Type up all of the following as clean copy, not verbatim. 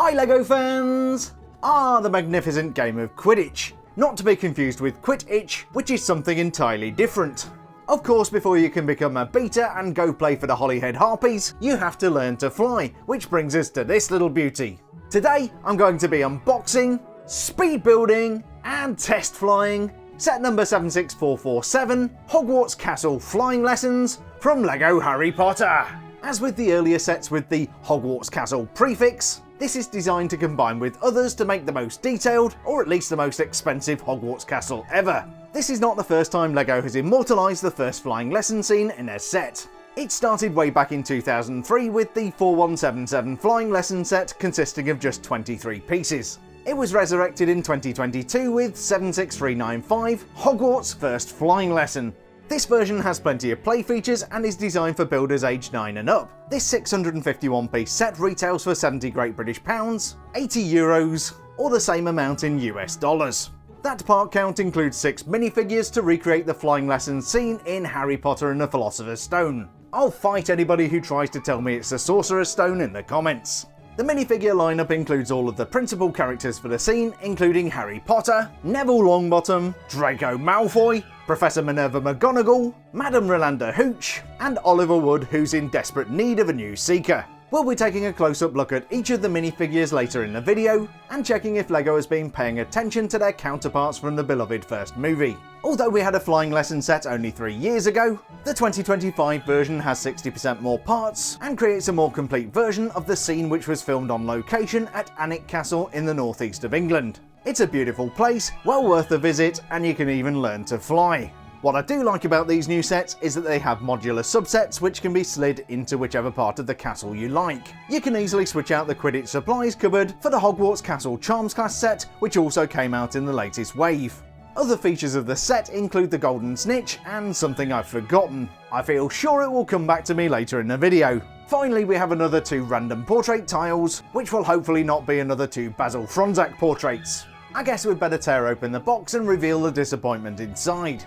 Hi LEGO fans! The magnificent game of Quidditch. Not to be confused with Quit-itch, which is something entirely different. Of course, before you can become a beater and go play for the Holyhead Harpies, you have to learn to fly, which brings us to this little beauty. Today, I'm going to be unboxing, speed building, and test flying set number 76447, Hogwarts Castle Flying Lessons from LEGO Harry Potter. As with the earlier sets with the Hogwarts Castle prefix, this is designed to combine with others to make the most detailed, or at least the most expensive Hogwarts Castle ever. This is not the first time LEGO has immortalised the first flying lesson scene in a set. It started way back in 2003 with the 4177 flying lesson set consisting of just 23 pieces. It was resurrected in 2022 with 76395, Hogwarts First Flying Lesson. This version has plenty of play features and is designed for builders aged 9 and up. This 651 piece set retails for 70 Great British Pounds, 80 euros, or the same amount in US dollars. That part count includes 6 minifigures to recreate the flying lesson scene in Harry Potter and the Philosopher's Stone. I'll fight anybody who tries to tell me it's the Sorcerer's Stone in the comments. The minifigure lineup includes all of the principal characters for the scene, including Harry Potter, Neville Longbottom, Draco Malfoy, Professor Minerva McGonagall, Madame Rolanda Hooch, and Oliver Wood, who's in desperate need of a new Seeker. We'll be taking a close-up look at each of the minifigures later in the video, and checking if LEGO has been paying attention to their counterparts from the beloved first movie. Although we had a flying lesson set only 3 years ago, the 2025 version has 60% more parts, and creates a more complete version of the scene which was filmed on location at Alnwick Castle in the northeast of England. It's a beautiful place, well worth the visit, and you can even learn to fly. What I do like about these new sets is that they have modular subsets which can be slid into whichever part of the castle you like. You can easily switch out the Quidditch supplies cupboard for the Hogwarts Castle Charms class set, which also came out in the latest wave. Other features of the set include the golden snitch and something I've forgotten. I feel sure it will come back to me later in the video. Finally, we have another 2 random portrait tiles, which will hopefully not be another 2 Basil Fronzak portraits. I guess we'd better tear open the box and reveal the disappointment inside.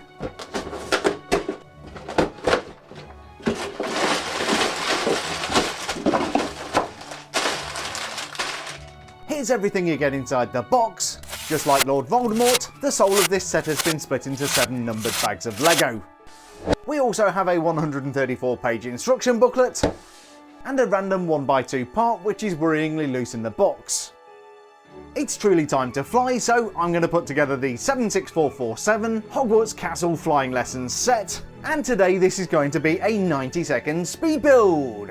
Here's everything you get inside the box. Just like Lord Voldemort, the soul of this set has been split into 7 numbered bags of LEGO. We also have a 134-page instruction booklet, and a random 1x2 part which is worryingly loose in the box. It's truly time to fly, so I'm going to put together the 76447 Hogwarts Castle Flying Lessons set, and today this is going to be a 90-second speed build.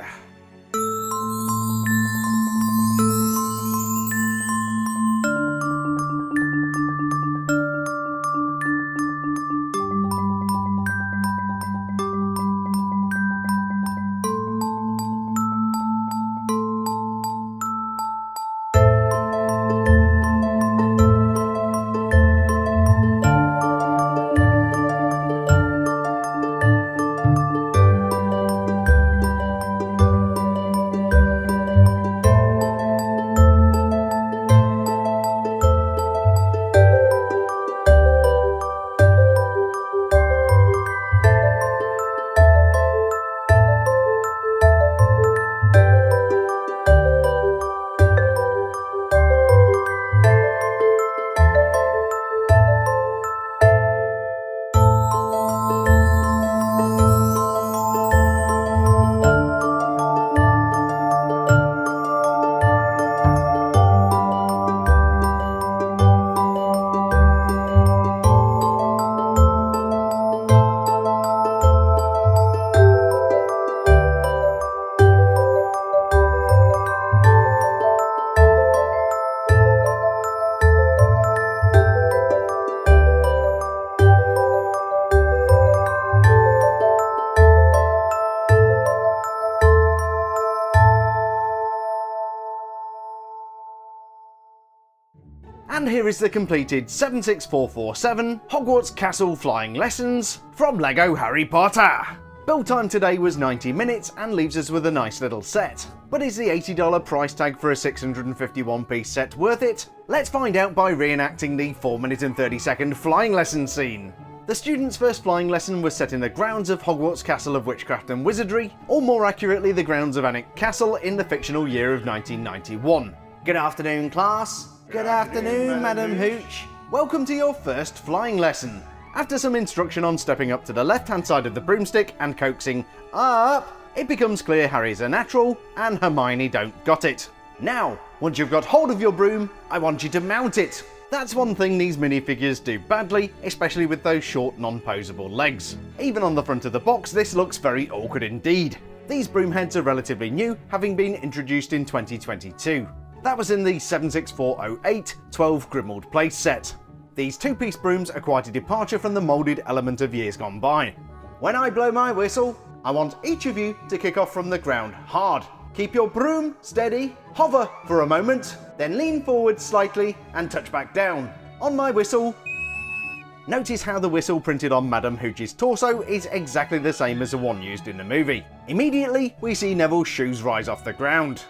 And here is the completed 76447 Hogwarts Castle Flying Lessons from LEGO Harry Potter. Build time today was 90 minutes and leaves us with a nice little set. But is the $80 price tag for a 651 piece set worth it? Let's find out by reenacting the 4-minute and 30-second flying lesson scene. The student's first flying lesson was set in the grounds of Hogwarts Castle of Witchcraft and Wizardry, or more accurately the grounds of Alnwick Castle in the fictional year of 1991. Good afternoon, class. Good afternoon, Madam Hooch. Welcome to your first flying lesson. After some instruction on stepping up to the left-hand side of the broomstick and coaxing up, it becomes clear Harry's a natural and Hermione don't got it. Now, once you've got hold of your broom, I want you to mount it. That's one thing these minifigures do badly, especially with those short non-posable legs. Even on the front of the box, this looks very awkward indeed. These broom heads are relatively new, having been introduced in 2022. That was in the 76408 12 Grimmauld Place set. These two-piece brooms are quite a departure from the moulded element of years gone by. When I blow my whistle, I want each of you to kick off from the ground hard. Keep your broom steady, hover for a moment, then lean forward slightly and touch back down. On my whistle. Notice how the whistle printed on Madam Hooch's torso is exactly the same as the one used in the movie. Immediately, we see Neville's shoes rise off the ground.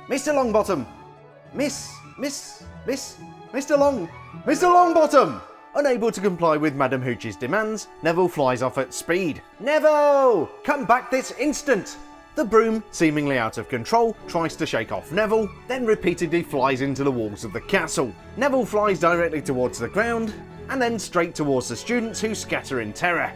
Mr. Longbottom! Mr. Longbottom! Unable to comply with Madam Hooch's demands, Neville flies off at speed. Neville! Come back this instant! The broom, seemingly out of control, tries to shake off Neville, then repeatedly flies into the walls of the castle. Neville flies directly towards the ground, and then straight towards the students who scatter in terror.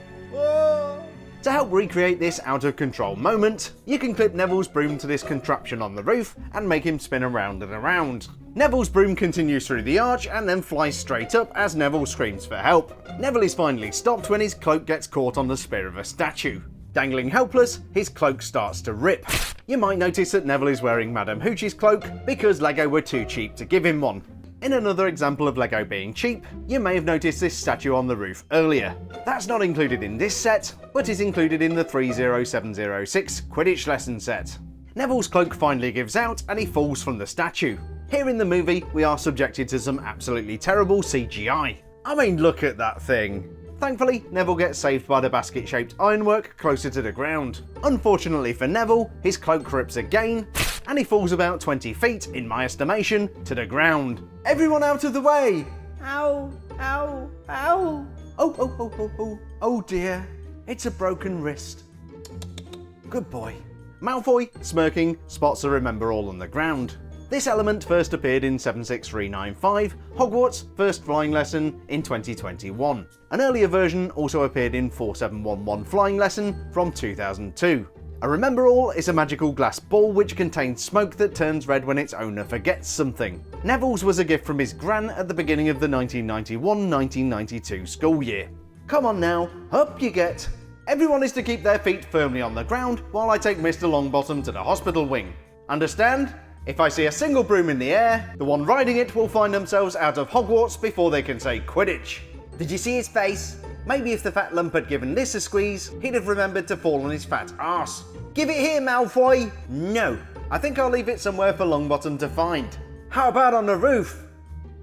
To help recreate this out of control moment, you can clip Neville's broom to this contraption on the roof and make him spin around and around. Neville's broom continues through the arch and then flies straight up as Neville screams for help. Neville is finally stopped when his cloak gets caught on the spear of a statue. Dangling helpless, his cloak starts to rip. You might notice that Neville is wearing Madam Hooch's cloak because LEGO were too cheap to give him one. In another example of LEGO being cheap, you may have noticed this statue on the roof earlier. That's not included in this set, but is included in the 30706 Quidditch lesson set. Neville's cloak finally gives out and he falls from the statue. Here in the movie, we are subjected to some absolutely terrible CGI. I mean, look at that thing. Thankfully, Neville gets saved by the basket-shaped ironwork closer to the ground. Unfortunately for Neville, his cloak rips again, and he falls about 20 feet, in my estimation, to the ground. Everyone out of the way! Ow, ow, ow! Oh dear, it's a broken wrist. Good boy. Malfoy, smirking, spots a Remember All on the ground. This element first appeared in 76395, Hogwarts' first flying lesson in 2021. An earlier version also appeared in 4711 Flying Lesson from 2002. A Remember All is a magical glass ball which contains smoke that turns red when its owner forgets something. Neville's was a gift from his gran at the beginning of the 1991-1992 school year. Come on now, up you get. Everyone is to keep their feet firmly on the ground while I take Mr. Longbottom to the hospital wing. Understand? If I see a single broom in the air, the one riding it will find themselves out of Hogwarts before they can say Quidditch. Did you see his face? Maybe if the fat lump had given this a squeeze, he'd have remembered to fall on his fat arse. Give it here, Malfoy! No, I think I'll leave it somewhere for Longbottom to find. How about on the roof?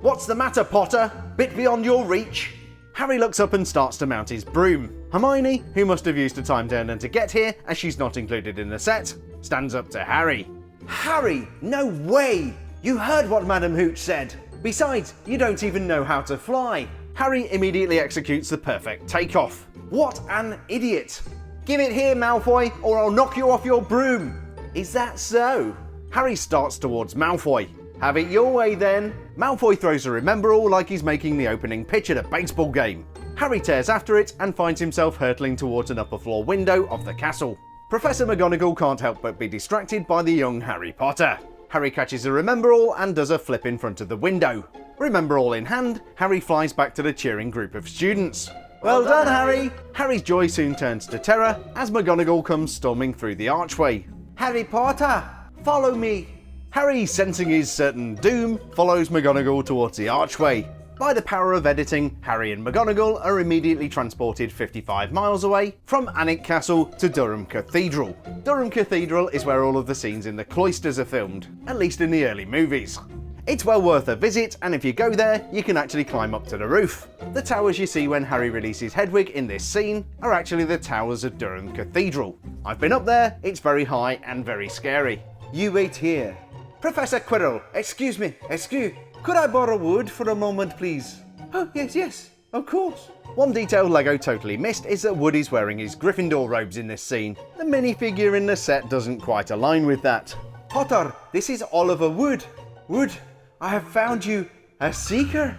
What's the matter, Potter? Bit beyond your reach? Harry looks up and starts to mount his broom. Hermione, who must have used a time turner to get here as she's not included in the set, stands up to Harry. Harry, no way! You heard what Madam Hooch said. Besides, you don't even know how to fly. Harry immediately executes the perfect takeoff. What an idiot! Give it here, Malfoy, or I'll knock you off your broom. Is that so? Harry starts towards Malfoy. Have it your way then. Malfoy throws a Remember All like he's making the opening pitch at a baseball game. Harry tears after it and finds himself hurtling towards an upper floor window of the castle. Professor McGonagall can't help but be distracted by the young Harry Potter. Harry catches a Remember All and does a flip in front of the window. Remember All in hand, Harry flies back to the cheering group of students. Well done, Harry! Harry's joy soon turns to terror as McGonagall comes storming through the archway. Harry Potter, follow me! Harry, sensing his certain doom, follows McGonagall towards the archway. By the power of editing, Harry and McGonagall are immediately transported 55 miles away from Alnwick Castle to Durham Cathedral. Durham Cathedral is where all of the scenes in the cloisters are filmed, at least in the early movies. It's well worth a visit, and if you go there, you can actually climb up to the roof. The towers you see when Harry releases Hedwig in this scene are actually the towers of Durham Cathedral. I've been up there, it's very high and very scary. You wait here. Professor Quirrell, excuse me, could I borrow wood for a moment, please? Oh, yes, of course. One detail LEGO totally missed is that Wood is wearing his Gryffindor robes in this scene. The minifigure in the set doesn't quite align with that. Potter, this is Oliver Wood. Wood, I have found you a seeker.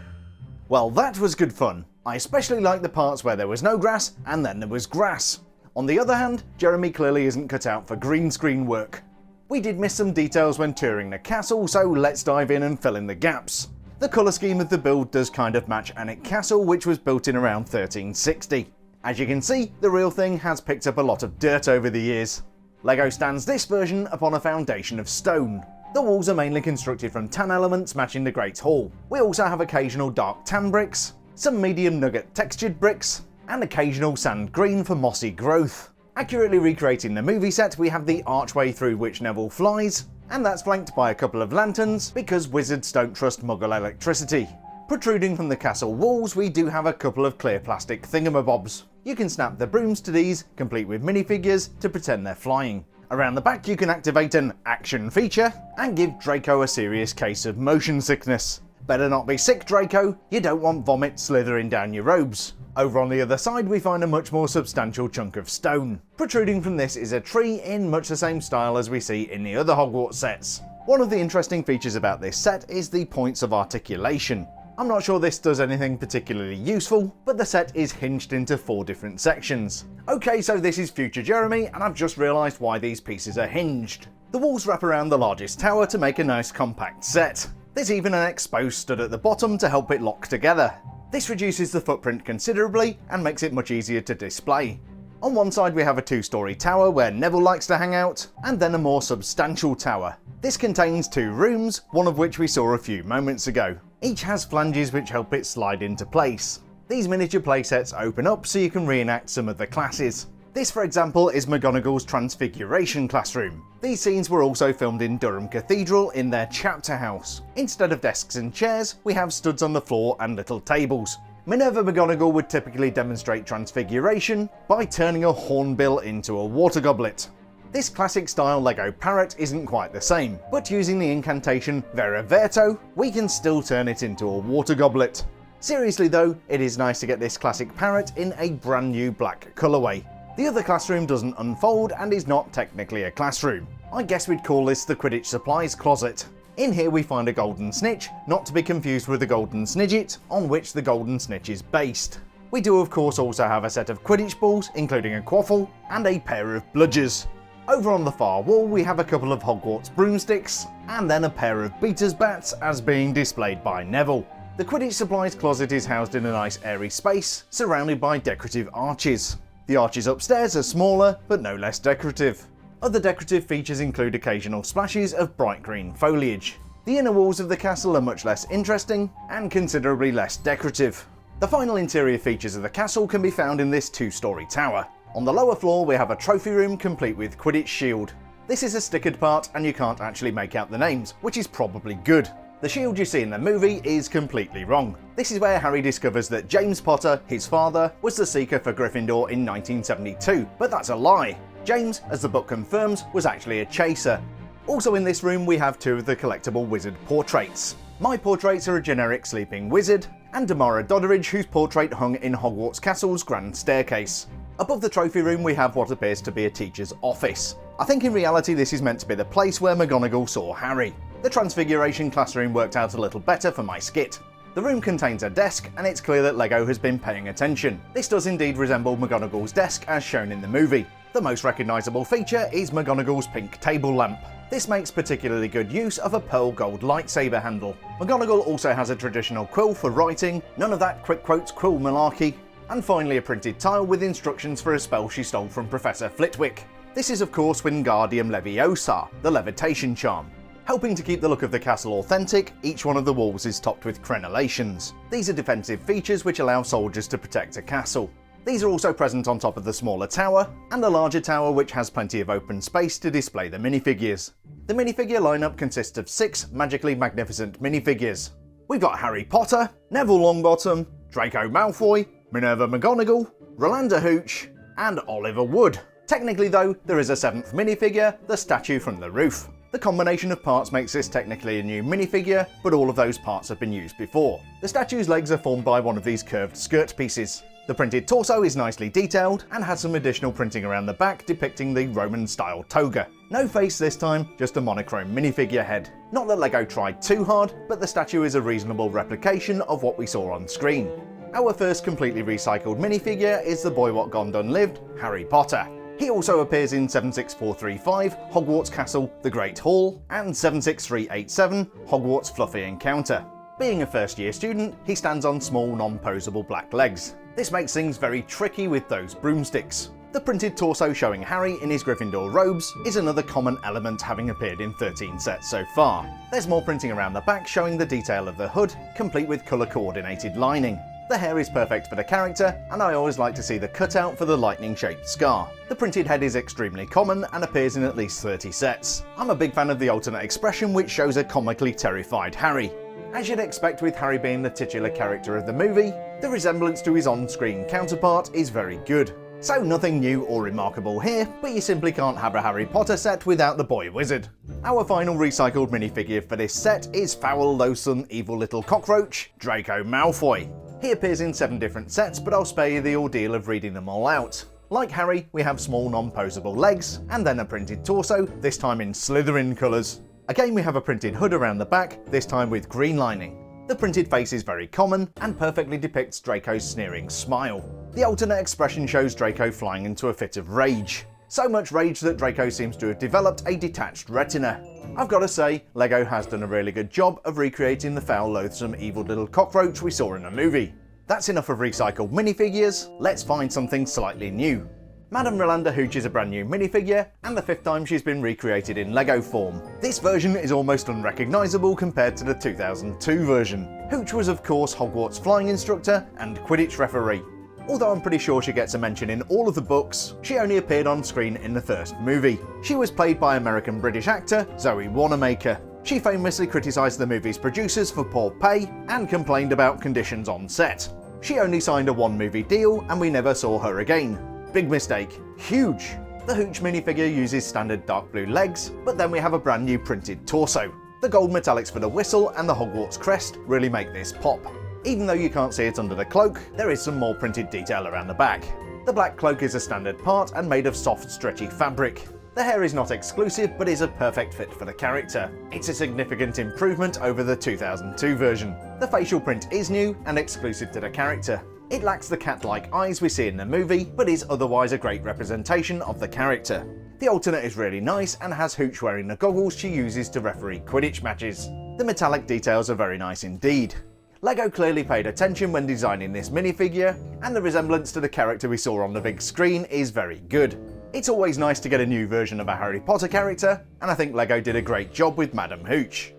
Well, that was good fun. I especially like the parts where there was no grass and then there was grass. On the other hand, Jeremy clearly isn't cut out for green screen work. We did miss some details when touring the castle, so let's dive in and fill in the gaps. The colour scheme of the build does kind of match Alnwick Castle, which was built in around 1360. As you can see, the real thing has picked up a lot of dirt over the years. LEGO stands this version upon a foundation of stone. The walls are mainly constructed from tan elements matching the Great Hall. We also have occasional dark tan bricks, some medium nugget textured bricks, and occasional sand green for mossy growth. Accurately recreating the movie set, we have the archway through which Neville flies, and that's flanked by a couple of lanterns because wizards don't trust Muggle electricity. Protruding from the castle walls, we do have a couple of clear plastic thingamabobs. You can snap the brooms to these, complete with minifigures, to pretend they're flying. Around the back you can activate an action feature and give Draco a serious case of motion sickness. Better not be sick, Draco, you don't want vomit slithering down your robes. Over on the other side we find a much more substantial chunk of stone. Protruding from this is a tree in much the same style as we see in the other Hogwarts sets. One of the interesting features about this set is the points of articulation. I'm not sure this does anything particularly useful, but the set is hinged into 4 different sections. Okay, so this is future Jeremy, and I've just realised why these pieces are hinged. The walls wrap around the largest tower to make a nice compact set. There's even an exposed stud at the bottom to help it lock together. This reduces the footprint considerably and makes it much easier to display. On one side we have a 2-storey tower where Neville likes to hang out, and then a more substantial tower. This contains 2 rooms, one of which we saw a few moments ago. Each has flanges which help it slide into place. These miniature playsets open up so you can reenact some of the classes. This, for example, is McGonagall's Transfiguration classroom. These scenes were also filmed in Durham Cathedral in their chapter house. Instead of desks and chairs, we have studs on the floor and little tables. Minerva McGonagall would typically demonstrate Transfiguration by turning a hornbill into a water goblet. This classic style LEGO parrot isn't quite the same, but using the incantation Vera Verto, we can still turn it into a water goblet. Seriously though, it is nice to get this classic parrot in a brand new black colourway. The other classroom doesn't unfold and is not technically a classroom. I guess we'd call this the Quidditch supplies closet. In here we find a golden snitch, not to be confused with the golden snidget, on which the golden snitch is based. We do of course also have a set of Quidditch balls, including a quaffle, and a pair of bludgers. Over on the far wall we have a couple of Hogwarts broomsticks, and then a pair of beater's bats as being displayed by Neville. The Quidditch supplies closet is housed in a nice airy space, surrounded by decorative arches. The arches upstairs are smaller, but no less decorative. Other decorative features include occasional splashes of bright green foliage. The inner walls of the castle are much less interesting, and considerably less decorative. The final interior features of the castle can be found in this 2-storey tower. On the lower floor we have a trophy room complete with Quidditch shield. This is a stickered part and you can't actually make out the names, which is probably good. The shield you see in the movie is completely wrong. This is where Harry discovers that James Potter, his father, was the Seeker for Gryffindor in 1972, but that's a lie. James, as the book confirms, was actually a chaser. Also in this room we have 2 of the collectible wizard portraits. My portraits are a generic sleeping wizard, and Damara Dodderidge, whose portrait hung in Hogwarts Castle's grand staircase. Above the trophy room we have what appears to be a teacher's office. I think in reality this is meant to be the place where McGonagall saw Harry. The Transfiguration classroom worked out a little better for my skit. The room contains a desk, and it's clear that LEGO has been paying attention. This does indeed resemble McGonagall's desk as shown in the movie. The most recognisable feature is McGonagall's pink table lamp. This makes particularly good use of a pearl gold lightsaber handle. McGonagall also has a traditional quill for writing, none of that quick quotes quill malarkey, and finally a printed tile with instructions for a spell she stole from Professor Flitwick. This is of course Wingardium Leviosa, the levitation charm. Helping to keep the look of the castle authentic, each one of the walls is topped with crenellations. These are defensive features which allow soldiers to protect a castle. These are also present on top of the smaller tower, and a larger tower which has plenty of open space to display the minifigures. The minifigure lineup consists of 6 magically magnificent minifigures. We've got Harry Potter, Neville Longbottom, Draco Malfoy, Minerva McGonagall, Rolanda Hooch, and Oliver Wood. Technically though, there is a 7th minifigure, the statue from the roof. The combination of parts makes this technically a new minifigure, but all of those parts have been used before. The statue's legs are formed by one of these curved skirt pieces. The printed torso is nicely detailed and has some additional printing around the back depicting the Roman-style toga. No face this time, just a monochrome minifigure head. Not that LEGO tried too hard, but the statue is a reasonable replication of what we saw on screen. Our first completely recycled minifigure is the boy what gone done lived, Harry Potter. He also appears in 76435, Hogwarts Castle, The Great Hall, and 76387, Hogwarts Fluffy Encounter. Being a first year student, he stands on small non-posable black legs. This makes things very tricky with those broomsticks. The printed torso showing Harry in his Gryffindor robes is another common element, having appeared in 13 sets so far. There's more printing around the back showing the detail of the hood, complete with colour coordinated lining. The hair is perfect for the character, and I always like to see the cutout for the lightning shaped scar. The printed head is extremely common and appears in at least 30 sets. I'm a big fan of the alternate expression, which shows a comically terrified Harry. As you'd expect with Harry being the titular character of the movie, the resemblance to his on-screen counterpart is very good. So nothing new or remarkable here, but you simply can't have a Harry Potter set without the boy wizard. Our final recycled minifigure for this set is foul, loathsome, evil little cockroach, Draco Malfoy. He appears in 7 different sets, but I'll spare you the ordeal of reading them all out. Like Harry, we have small non-posable legs, and then a printed torso, this time in Slytherin colours. Again, we have a printed hood around the back, this time with green lining. The printed face is very common and perfectly depicts Draco's sneering smile. The alternate expression shows Draco flying into a fit of rage. So much rage that Draco seems to have developed a detached retina. I've got to say, LEGO has done a really good job of recreating the foul, loathsome, evil little cockroach we saw in the movie. That's enough of recycled minifigures, let's find something slightly new. Madame Rolanda Hooch is a brand new minifigure, and the 5th time she's been recreated in LEGO form. This version is almost unrecognisable compared to the 2002 version. Hooch was of course Hogwarts flying instructor and Quidditch referee. Although I'm pretty sure she gets a mention in all of the books, she only appeared on screen in the first movie. She was played by American-British actor Zoe Wanamaker. She famously criticised the movie's producers for poor pay and complained about conditions on set. She only signed a 1-movie deal and we never saw her again. Big mistake. Huge. The Hooch minifigure uses standard dark blue legs, but then we have a brand new printed torso. The gold metallics for the whistle and the Hogwarts crest really make this pop. Even though you can't see it under the cloak, there is some more printed detail around the back. The black cloak is a standard part and made of soft, stretchy fabric. The hair is not exclusive, but is a perfect fit for the character. It's a significant improvement over the 2002 version. The facial print is new and exclusive to the character. It lacks the cat-like eyes we see in the movie, but is otherwise a great representation of the character. The alternate is really nice and has Hooch wearing the goggles she uses to referee Quidditch matches. The metallic details are very nice indeed. LEGO clearly paid attention when designing this minifigure, and the resemblance to the character we saw on the big screen is very good. It's always nice to get a new version of a Harry Potter character, and I think LEGO did a great job with Madame Hooch.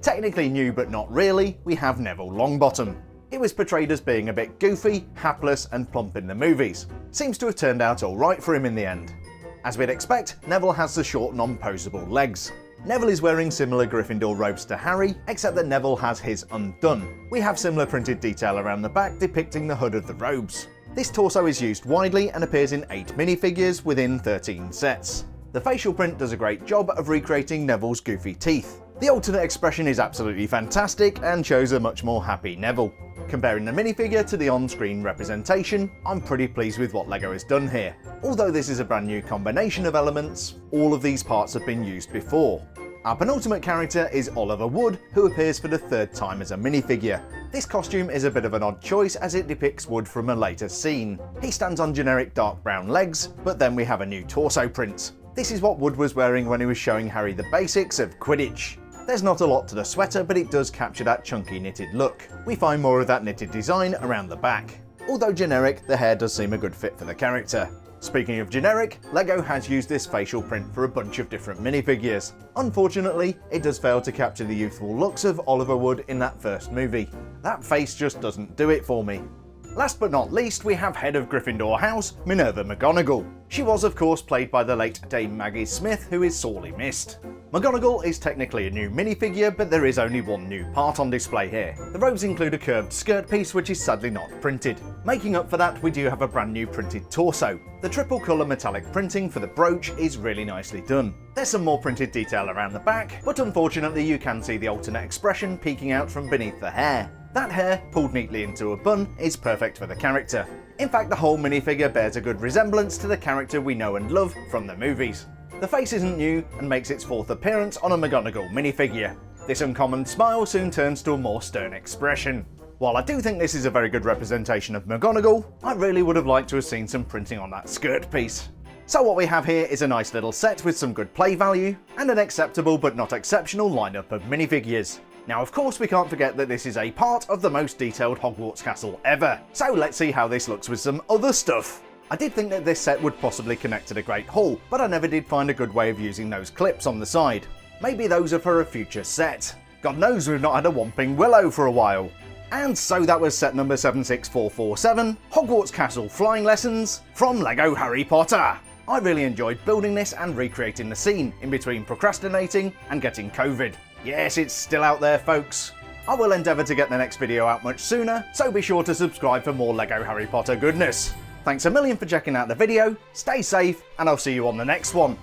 Technically new but not really, we have Neville Longbottom. He was portrayed as being a bit goofy, hapless and plump in the movies. Seems to have turned out alright for him in the end. As we'd expect, Neville has the short non-posable legs. Neville is wearing similar Gryffindor robes to Harry, except that Neville has his undone. We have similar printed detail around the back depicting the hood of the robes. This torso is used widely and appears in 8 minifigures within 13 sets. The facial print does a great job of recreating Neville's goofy teeth. The alternate expression is absolutely fantastic and shows a much more happy Neville. Comparing the minifigure to the on-screen representation, I'm pretty pleased with what LEGO has done here. Although this is a brand new combination of elements, all of these parts have been used before. Our penultimate character is Oliver Wood, who appears for the 3rd time as a minifigure. This costume is a bit of an odd choice as it depicts Wood from a later scene. He stands on generic dark brown legs, but then we have a new torso print. This is what Wood was wearing when he was showing Harry the basics of Quidditch. There's not a lot to the sweater, but it does capture that chunky knitted look. We find more of that knitted design around the back. Although generic, the hair does seem a good fit for the character. Speaking of generic, LEGO has used this facial print for a bunch of different minifigures. Unfortunately, it does fail to capture the youthful looks of Oliver Wood in that first movie. That face just doesn't do it for me. Last but not least, we have head of Gryffindor House, Minerva McGonagall. She was of course played by the late Dame Maggie Smith, who is sorely missed. McGonagall is technically a new minifigure, but there is only one new part on display here. The robes include a curved skirt piece which is sadly not printed. Making up for that, we do have a brand new printed torso. The triple colour metallic printing for the brooch is really nicely done. There's some more printed detail around the back, but unfortunately you can see the alternate expression peeking out from beneath the hair. That hair, pulled neatly into a bun, is perfect for the character. In fact, the whole minifigure bears a good resemblance to the character we know and love from the movies. The face isn't new and makes its 4th appearance on a McGonagall minifigure. This uncommon smile soon turns to a more stern expression. While I do think this is a very good representation of McGonagall, I really would have liked to have seen some printing on that skirt piece. So what we have here is a nice little set with some good play value, and an acceptable but not exceptional lineup of minifigures. Now of course we can't forget that this is a part of the most detailed Hogwarts Castle ever, so let's see how this looks with some other stuff. I did think that this set would possibly connect to the Great Hall, but I never did find a good way of using those clips on the side. Maybe those are for a future set. God knows we've not had a Whomping Willow for a while. And so that was set number 76447, Hogwarts Castle Flying Lessons from LEGO Harry Potter. I really enjoyed building this and recreating the scene, in between procrastinating and getting COVID. Yes, it's still out there, folks. I will endeavour to get the next video out much sooner, so be sure to subscribe for more LEGO Harry Potter goodness. Thanks a million for checking out the video, stay safe, and I'll see you on the next one.